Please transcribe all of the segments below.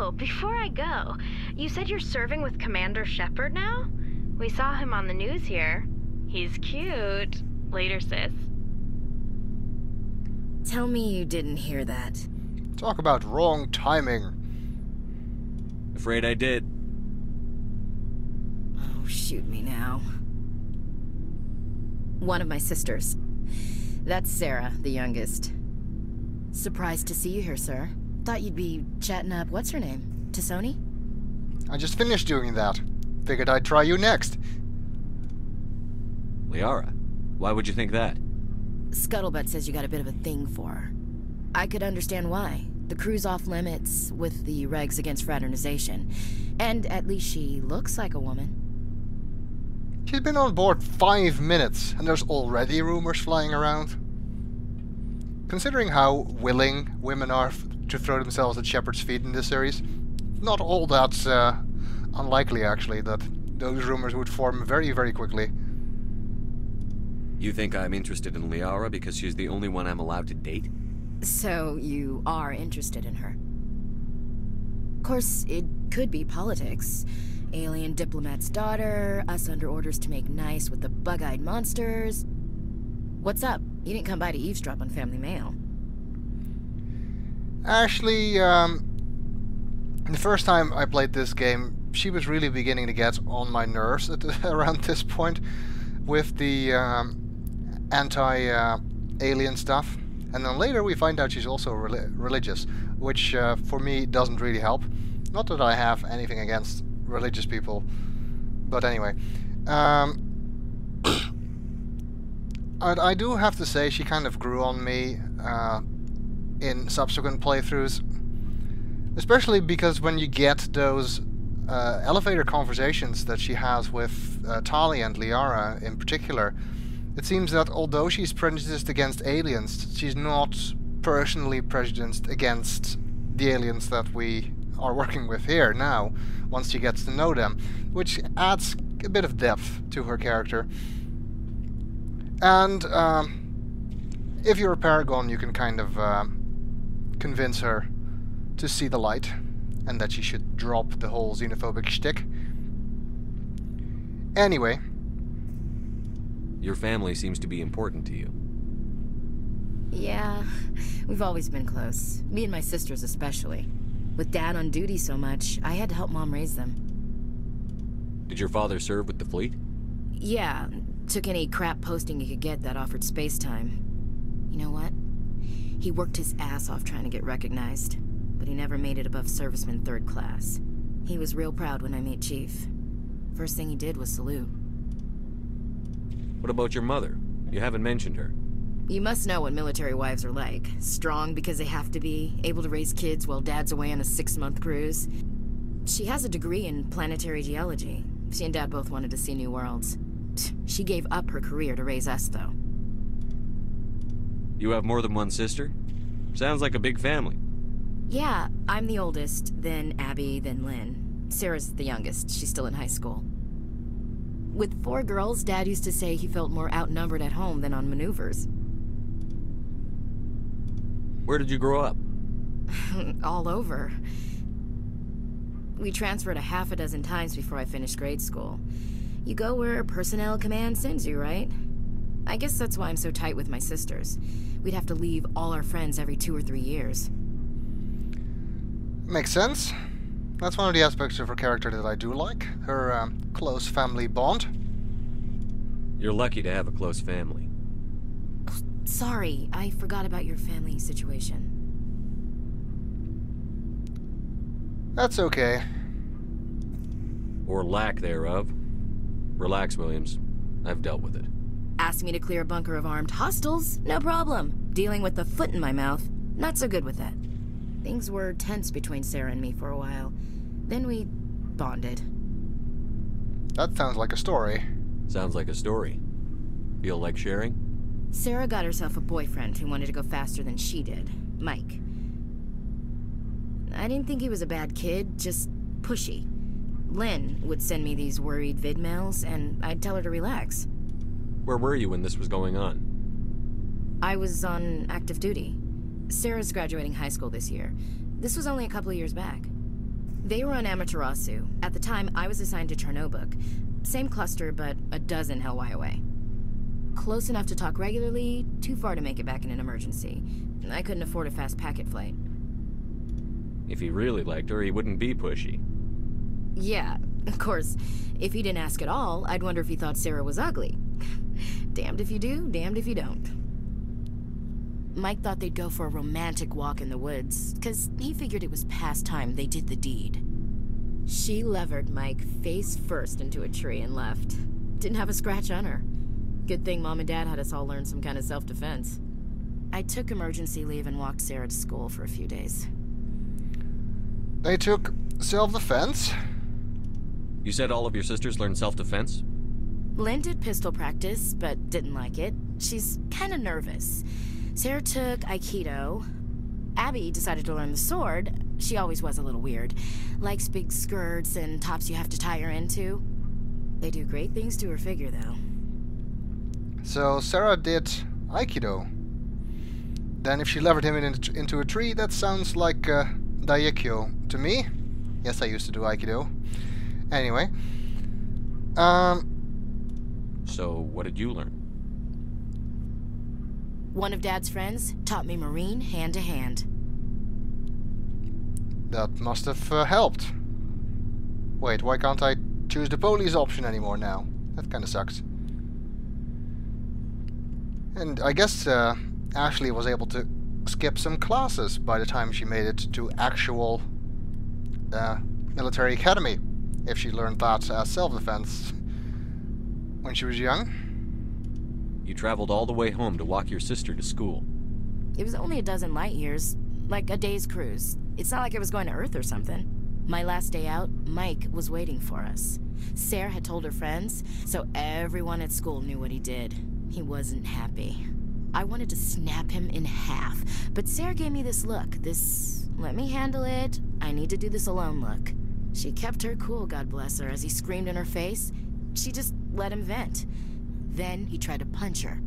Oh, before I go, you said you're serving with Commander Shepard now? We saw him on the news here. He's cute. Later, sis. Tell me you didn't hear that. Talk about wrong timing. Afraid I did. Oh, shoot me now. One of my sisters. That's Sarah, the youngest. Surprised to see you here, sir. Thought you'd be chatting up, what's her name? Tassoni? I just finished doing that. Figured I'd try you next. Liara, why would you think that? Scuttlebutt says you got a bit of a thing for her. I could understand why. The crew's off limits with the regs against fraternization. And at least she looks like a woman. She's been on board 5 minutes, and there's already rumors flying around. Considering how willing women are to throw themselves at Shepard's feet in this series, not all that unlikely, actually, that those rumors would form very, very quickly. You think I'm interested in Liara because she's the only one I'm allowed to date? So you are interested in her. Of course, it could be politics. Alien diplomat's daughter, us under orders to make nice with the bug-eyed monsters. What's up? You didn't come by to eavesdrop on Family Mail. Actually, the first time I played this game, she was really beginning to get on my nerves at around this point with the anti-alien stuff. And then later we find out she's also religious, which for me doesn't really help. Not that I have anything against religious people, but anyway. I do have to say she kind of grew on me in subsequent playthroughs. Especially because when you get those elevator conversations that she has with Tali and Liara in particular, it seems that although she's prejudiced against aliens, she's not personally prejudiced against the aliens that we are working with here now, once she gets to know them, which adds a bit of depth to her character. And if you're a Paragon, you can kind of convince her to see the light, and that she should drop the whole xenophobic shtick. Anyway. Your family seems to be important to you. Yeah, we've always been close. Me and my sisters especially. With Dad on duty so much, I had to help Mom raise them. Did your father serve with the fleet? Yeah, took any crap posting he could get that offered space time. You know what? He worked his ass off trying to get recognized, but he never made it above serviceman 3rd class. He was real proud when I met Chief. First thing he did was salute. What about your mother? You haven't mentioned her. You must know what military wives are like. Strong because they have to be, able to raise kids while Dad's away on a 6-month cruise. She has a degree in planetary geology. She and Dad both wanted to see new worlds. She gave up her career to raise us, though. You have more than one sister? Sounds like a big family. Yeah, I'm the oldest, then Abby, then Lynn. Sarah's the youngest. She's still in high school. With 4 girls, Dad used to say he felt more outnumbered at home than on maneuvers. Where did you grow up? All over. We transferred a half a dozen times before I finished grade school. You go where personnel command sends you, right? I guess that's why I'm so tight with my sisters. We'd have to leave all our friends every 2 or 3 years. Makes sense. That's one of the aspects of her character that I do like. Her close family bond. You're lucky to have a close family. Sorry, I forgot about your family situation. That's okay. Or lack thereof. Relax, Williams. I've dealt with it. Asked me to clear a bunker of armed hostiles? No problem. Dealing with a foot in my mouth? Not so good with that. Things were tense between Sarah and me for a while. Then we bonded. That sounds like a story. Sounds like a story. Feel like sharing? Sarah got herself a boyfriend who wanted to go faster than she did. Mike. I didn't think he was a bad kid, just pushy. Lynn would send me these worried vid mails, and I'd tell her to relax. Where were you when this was going on? I was on active duty. Sarah's graduating high school this year. This was only a couple of years back. They were on Amaterasu. At the time, I was assigned to Chernobog. Same cluster, but a dozen Hellwire away. Close enough to talk regularly, too far to make it back in an emergency. I couldn't afford a fast packet flight. If he really liked her, he wouldn't be pushy. Yeah, of course. If he didn't ask at all, I'd wonder if he thought Sarah was ugly. Damned if you do, damned if you don't. Mike thought they'd go for a romantic walk in the woods, because he figured it was past time they did the deed. She levered Mike face first into a tree and left. Didn't have a scratch on her. Good thing Mom and Dad had us all learn some kind of self-defense. I took emergency leave and walked Sarah to school for a few days. They took self-defense? You said all of your sisters learned self-defense? Lynn did pistol practice, but didn't like it. She's kind of nervous. Sarah took Aikido. Abby decided to learn the sword. She always was a little weird. Likes big skirts and tops you have to tie her into. They do great things to her figure, though. So Sarah did Aikido. Then if she levered him into a tree, that sounds like Daikyo to me. Yes, I used to do Aikido. Anyway. So, what did you learn? One of Dad's friends taught me Marine hand-to-hand. That must have helped. Wait, why can't I choose the police option anymore now? That kinda sucks. And I guess Ashley was able to skip some classes by the time she made it to actual military academy, if she learned that as self-defense when she was young. You traveled all the way home to walk your sister to school. It was only a dozen light years, like a day's cruise. It's not like I was going to Earth or something. My last day out, Mike was waiting for us. Sarah had told her friends, so everyone at school knew what he did. He wasn't happy. I wanted to snap him in half, but Sarah gave me this look, this let me handle it, I need to do this alone look. She kept her cool, God bless her, as he screamed in her face. She just let him vent. Then he tried to punch her.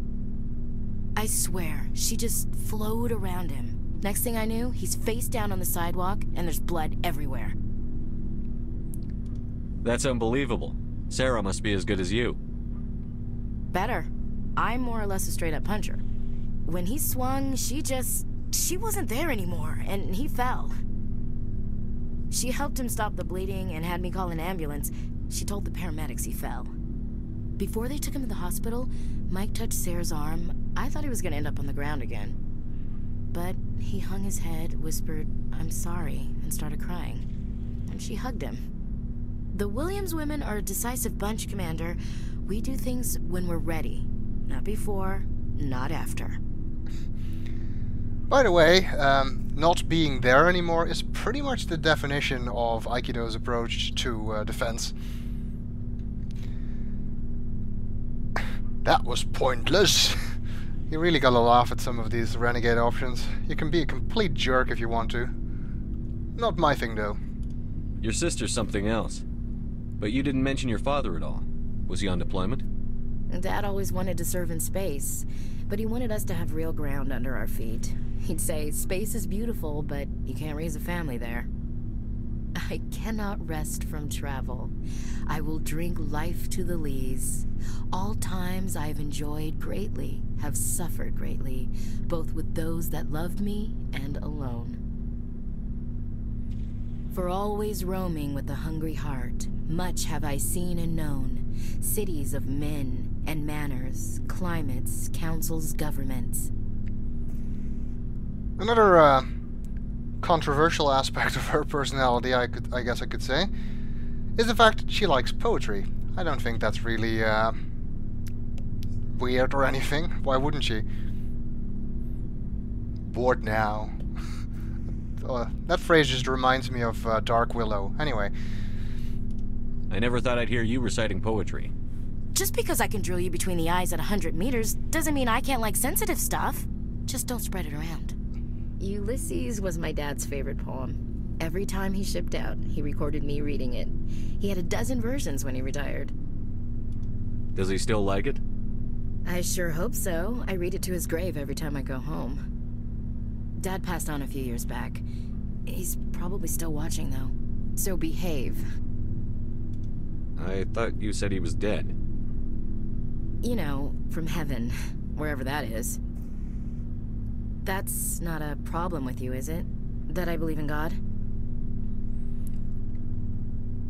I swear, she just flowed around him. Next thing I knew, he's face down on the sidewalk, and there's blood everywhere. That's unbelievable. Sarah must be as good as you. Better. I'm more or less a straight-up puncher. When he swung, she wasn't there anymore, and he fell. She helped him stop the bleeding and had me call an ambulance. She told the paramedics he fell. Before they took him to the hospital, Mike touched Sarah's arm. I thought he was going to end up on the ground again. But he hung his head, whispered, "I'm sorry," and started crying. And she hugged him. The Williams women are a decisive bunch, Commander. We do things when we're ready. Not before, not after. By the way, not being there anymore is pretty much the definition of Aikido's approach to defense. That was pointless. You really gotta laugh at some of these renegade options. You can be a complete jerk if you want to. Not my thing, though. Your sister's something else. But you didn't mention your father at all. Was he on deployment? Dad always wanted to serve in space, but he wanted us to have real ground under our feet. He'd say, space is beautiful, but you can't raise a family there. I cannot rest from travel. I will drink life to the lees. All times I have enjoyed greatly, have suffered greatly, both with those that loved me and alone. For always roaming with a hungry heart, much have I seen and known, cities of men and manners, climates, councils, governments. Another controversial aspect of her personality, I guess I could say, is the fact that she likes poetry. I don't think that's really weird or anything. Why wouldn't she? Bored now. That phrase just reminds me of Dark Willow. Anyway. I never thought I'd hear you reciting poetry. Just because I can drill you between the eyes at 100 meters doesn't mean I can't like sensitive stuff. Just don't spread it around. Ulysses was my dad's favorite poem. Every time he shipped out, he recorded me reading it. He had a dozen versions when he retired. Does he still like it? I sure hope so. I read it to his grave every time I go home. Dad passed on a few years back. He's probably still watching, though. So behave. I thought you said he was dead. You know, from heaven, wherever that is. That's not a problem with you, is it? That I believe in God?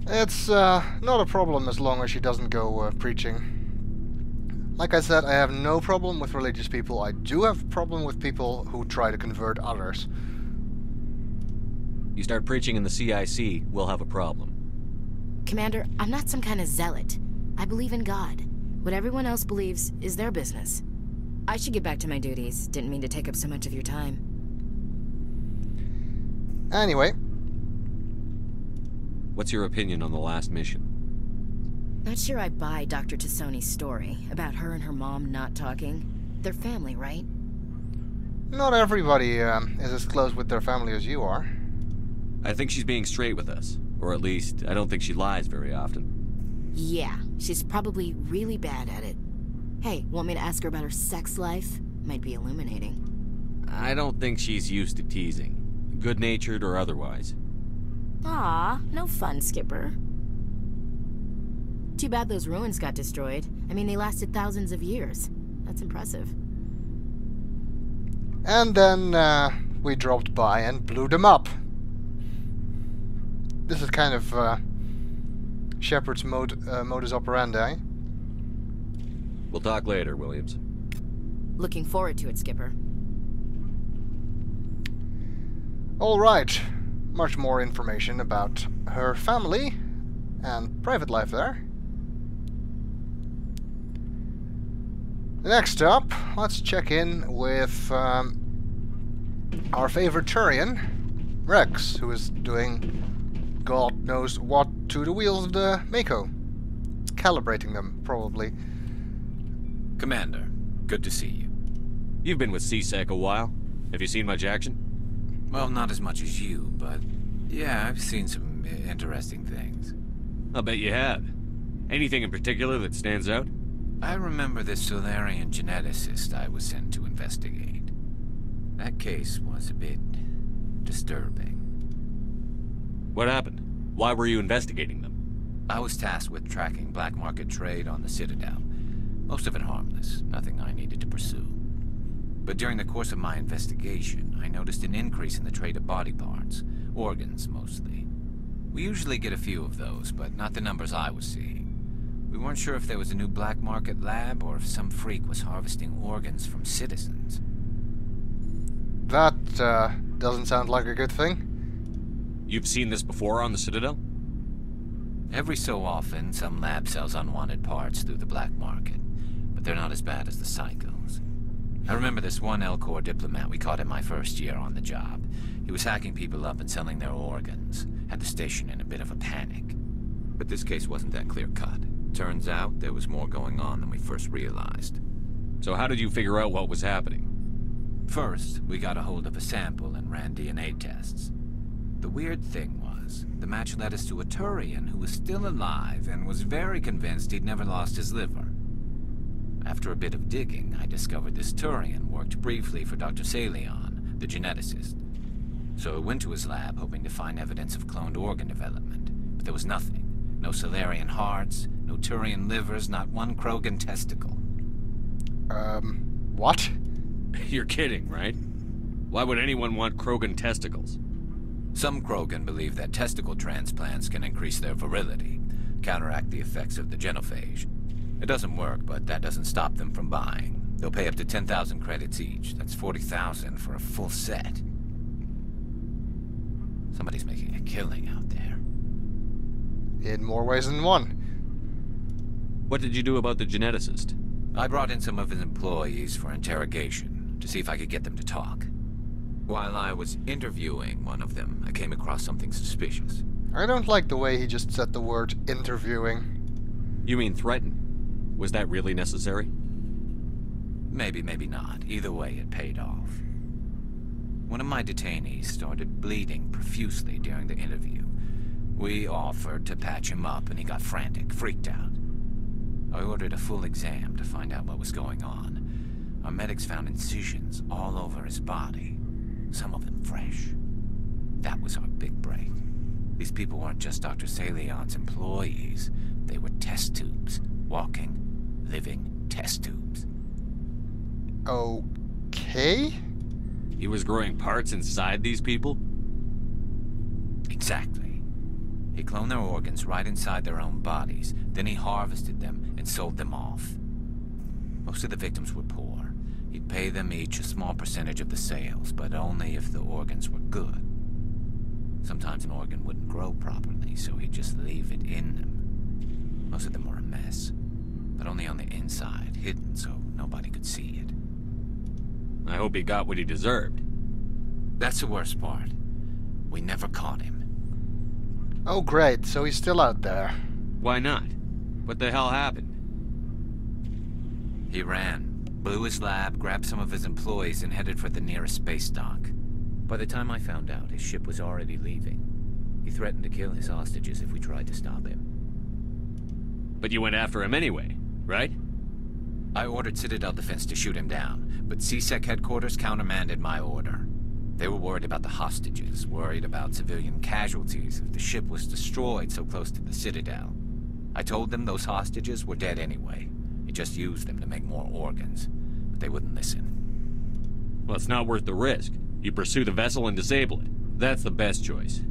It's not a problem as long as she doesn't go preaching. Like I said, I have no problem with religious people. I do have a problem with people who try to convert others. You start preaching in the CIC, we'll have a problem. Commander, I'm not some kind of zealot. I believe in God. What everyone else believes is their business. I should get back to my duties. Didn't mean to take up so much of your time. Anyway. What's your opinion on the last mission? Not sure I buy Dr. Tassoni's story about her and her mom not talking. They're family, right? Not everybody is as close with their family as you are. I think she's being straight with us. Or at least, I don't think she lies very often. Yeah, she's probably really bad at it. Hey, want me to ask her about her sex life? Might be illuminating. I don't think she's used to teasing. Good-natured or otherwise. Aw, no fun, Skipper. Too bad those ruins got destroyed. I mean, they lasted thousands of years. That's impressive. And then we dropped by and blew them up. This is kind of Shepard's modus operandi. We'll talk later, Williams. Looking forward to it, Skipper. Alright. Much more information about her family and private life there. Next up, let's check in with our favorite Turian, Rex, who is doing God knows what to the wheels of the Mako. Calibrating them, probably. Commander, good to see you. You've been with CSEC a while. Have you seen much action? Well, not as much as you, but yeah, I've seen some interesting things. I'll bet you have. Anything in particular that stands out? I remember the Saleon geneticist I was sent to investigate. That case was a bit disturbing. What happened? Why were you investigating them? I was tasked with tracking black market trade on the Citadel. Most of it harmless, nothing I needed to pursue. But during the course of my investigation, I noticed an increase in the trade of body parts, organs mostly. We usually get a few of those, but not the numbers I was seeing. We weren't sure if there was a new black market lab or if some freak was harvesting organs from citizens. That doesn't sound like a good thing. You've seen this before on the Citadel? Every so often, some lab sells unwanted parts through the black market, but they're not as bad as the psychos. I remember this one L-Corps diplomat we caught in my first year on the job. He was hacking people up and selling their organs. Had the station in a bit of a panic. But this case wasn't that clear-cut. Turns out there was more going on than we first realized. So how did you figure out what was happening? First, we got a hold of a sample and ran DNA tests. The weird thing was, the match led us to a Turian who was still alive and was very convinced he'd never lost his liver. After a bit of digging, I discovered this Turian worked briefly for Dr. Saleon, the geneticist. So I went to his lab hoping to find evidence of cloned organ development, but there was nothing. No Salarian hearts, no Turian livers, not one Krogan testicle. What? You're kidding, right? Why would anyone want Krogan testicles? Some Krogan believe that testicle transplants can increase their virility, counteract the effects of the genophage. It doesn't work, but that doesn't stop them from buying. They'll pay up to 10,000 credits each. That's 40,000 for a full set. Somebody's making a killing out there. In more ways than one. What did you do about the geneticist? I brought in some of his employees for interrogation, to see if I could get them to talk. While I was interviewing one of them, I came across something suspicious. I don't like the way he just said the word interviewing. You mean threaten? Was that really necessary? Maybe, maybe not. Either way, it paid off. One of my detainees started bleeding profusely during the interview. We offered to patch him up, and he got frantic, freaked out. I ordered a full exam to find out what was going on. Our medics found incisions all over his body, some of them fresh. That was our big break. These people weren't just Dr. Saleon's employees. They were test tubes. Walking, living test tubes. Okay. He was growing parts inside these people? Exactly. He cloned their organs right inside their own bodies. Then he harvested them and sold them off. Most of the victims were poor. He'd pay them each a small percentage of the sales, but only if the organs were good. Sometimes an organ wouldn't grow properly, so he'd just leave it in them. Most of them were a mess, but only on the inside, hidden so nobody could see it. I hope he got what he deserved. That's the worst part. We never caught him. Oh great, so he's still out there. Why not? What the hell happened? He ran, blew his lab, grabbed some of his employees, and headed for the nearest space dock. By the time I found out, his ship was already leaving. He threatened to kill his hostages if we tried to stop him. But you went after him anyway, right? I ordered Citadel Defense to shoot him down, but CSEC headquarters countermanded my order. They were worried about the hostages, worried about civilian casualties if the ship was destroyed so close to the Citadel. I told them those hostages were dead anyway. He just used them to make more organs, but they wouldn't listen. Well, it's not worth the risk. You pursue the vessel and disable it. That's the best choice.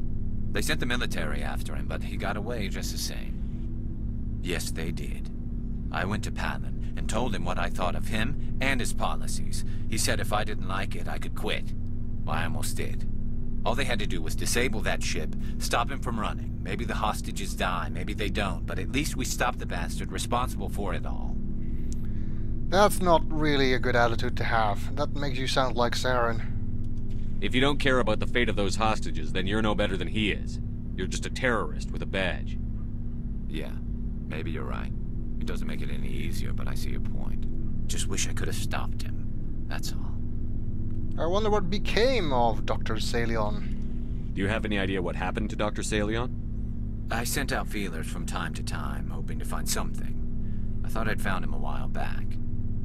They sent the military after him, but he got away just the same. Yes, they did. I went to Palin and told him what I thought of him and his policies. He said if I didn't like it, I could quit. Well, I almost did. All they had to do was disable that ship, stop him from running. Maybe the hostages die, maybe they don't, but at least we stopped the bastard responsible for it all. That's not really a good attitude to have. That makes you sound like Saren. If you don't care about the fate of those hostages, then you're no better than he is. You're just a terrorist with a badge. Yeah, maybe you're right. It doesn't make it any easier, but I see your point. Just wish I could have stopped him. That's all. I wonder what became of Dr. Saleon. Do you have any idea what happened to Dr. Saleon? I sent out feelers from time to time, hoping to find something. I thought I'd found him a while back.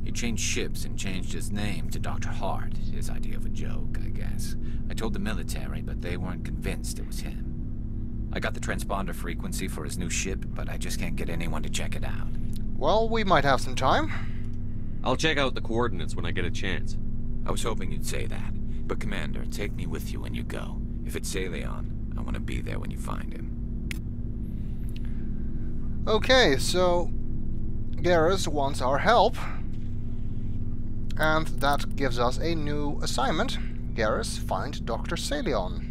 He changed ships and changed his name to Dr. Hart, his idea of a joke, I guess. I told the military, but they weren't convinced it was him. I got the transponder frequency for his new ship, but I just can't get anyone to check it out. Well, we might have some time. I'll check out the coordinates when I get a chance. I was hoping you'd say that. But Commander, take me with you when you go. If it's Saleon, I want to be there when you find him. Okay, so Garrus wants our help. And that gives us a new assignment. Garrus, find Dr. Saleon.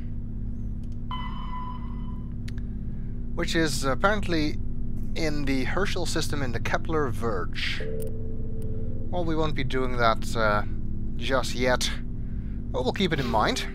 Which is apparently in the Herschel system in the Kepler Verge. Well, we won't be doing that just yet. But we'll keep it in mind.